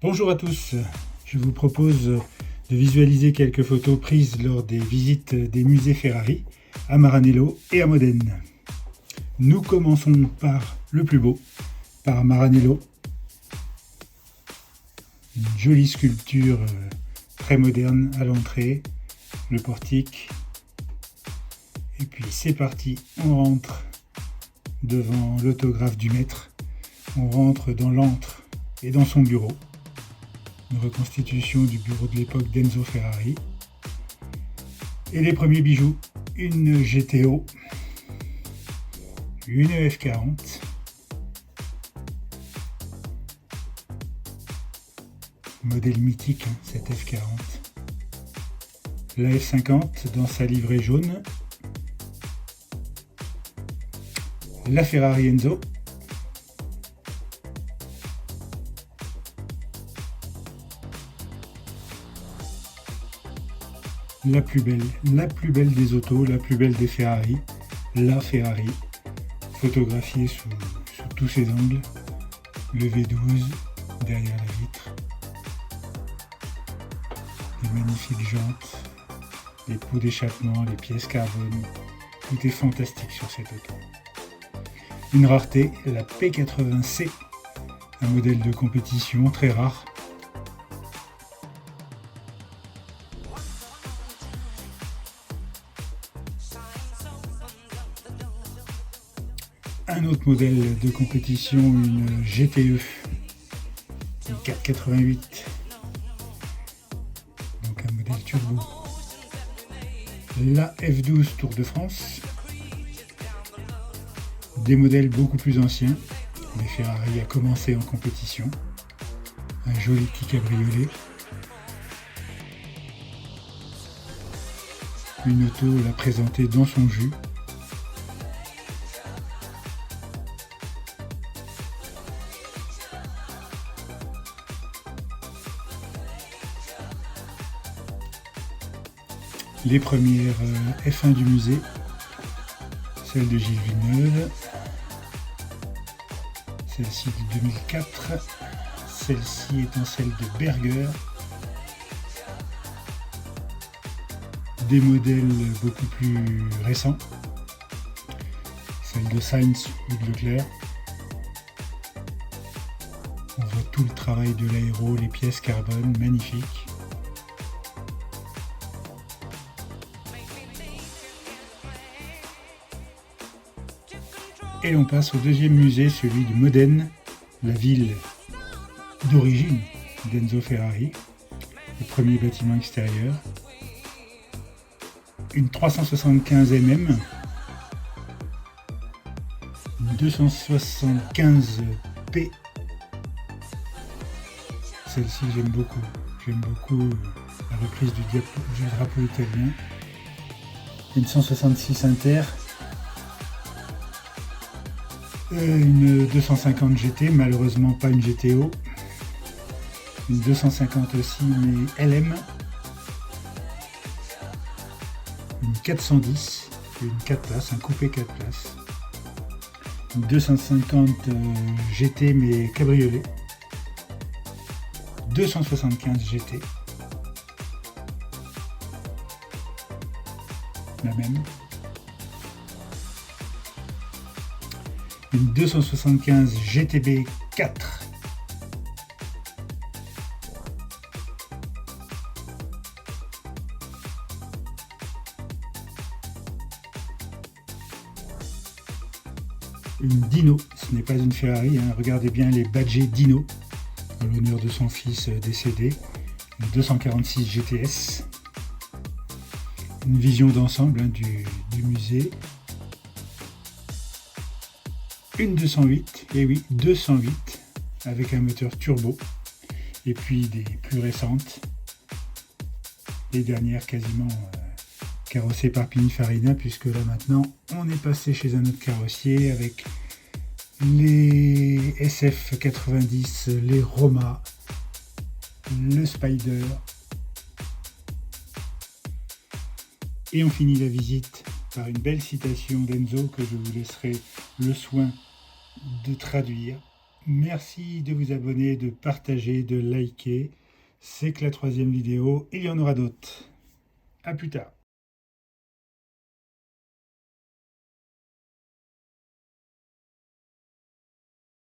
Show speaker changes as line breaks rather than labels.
Bonjour à tous, je vous propose de visualiser quelques photos prises lors des visites des musées Ferrari à Maranello et à Modène. Nous commençons par le plus beau, par Maranello. Une jolie sculpture très moderne à l'entrée, le portique. Et puis c'est parti, on rentre devant l'autographe du maître, on rentre dans l'antre et dans son bureau. Une reconstitution du bureau de l'époque d'Enzo Ferrari. Et les premiers bijoux, une GTO, une F40, modèle mythique, cette F40, la F50 dans sa livrée jaune, la Ferrari Enzo, la plus belle des autos, la plus belle des Ferrari, la Ferrari, photographiée sous tous ses angles, le V12 derrière la vitre, les magnifiques jantes, les pots d'échappement, les pièces carbone, tout est fantastique sur cette auto. Une rareté, la P80C, un modèle de compétition très rare. Un autre modèle de compétition, une GTE, une 488, donc un modèle turbo. La F12 Tour de France, des modèles beaucoup plus anciens, mais Ferrari a commencé en compétition, un joli petit cabriolet, une auto l'a présentée dans son jus. Les premières F1 du musée, celle de Gilles Villeneuve, celle-ci de 2004, celle-ci étant celle de Berger, des modèles beaucoup plus récents, celle de Sainz ou de Leclerc. On voit tout le travail de l'aéro, les pièces carbone, magnifiques. Et l'on passe au deuxième musée, celui de Modène, la ville d'origine d'Enzo Ferrari, le premier bâtiment extérieur. Une 375 mm, une 275 P. Celle-ci j'aime beaucoup. J'aime beaucoup la reprise du drapeau italien. Une 166 Inter. Une 250 GT, malheureusement pas une GTO. Une 250 aussi, mais LM. Une 410, une 4 places, un coupé 4 places. Une 250 GT, mais cabriolet. 275 GT. La même. Une 275 GTB 4. Une Dino, ce n'est pas une Ferrari, hein. Regardez bien les badgés Dino, en l'honneur de son fils décédé. Une 246 GTS. Une vision d'ensemble, hein, du musée. Une 208, et oui, 208, avec un moteur turbo, et puis des plus récentes, les dernières quasiment carrossées par Pininfarina, puisque là maintenant on est passé chez un autre carrossier avec les SF90, les Roma, le Spider, et on finit la visite par une belle citation d'Enzo que je vous laisserai le soin de traduire. Merci de vous abonner, de partager, de liker. C'est que la troisième vidéo, il y en aura d'autres. À plus tard.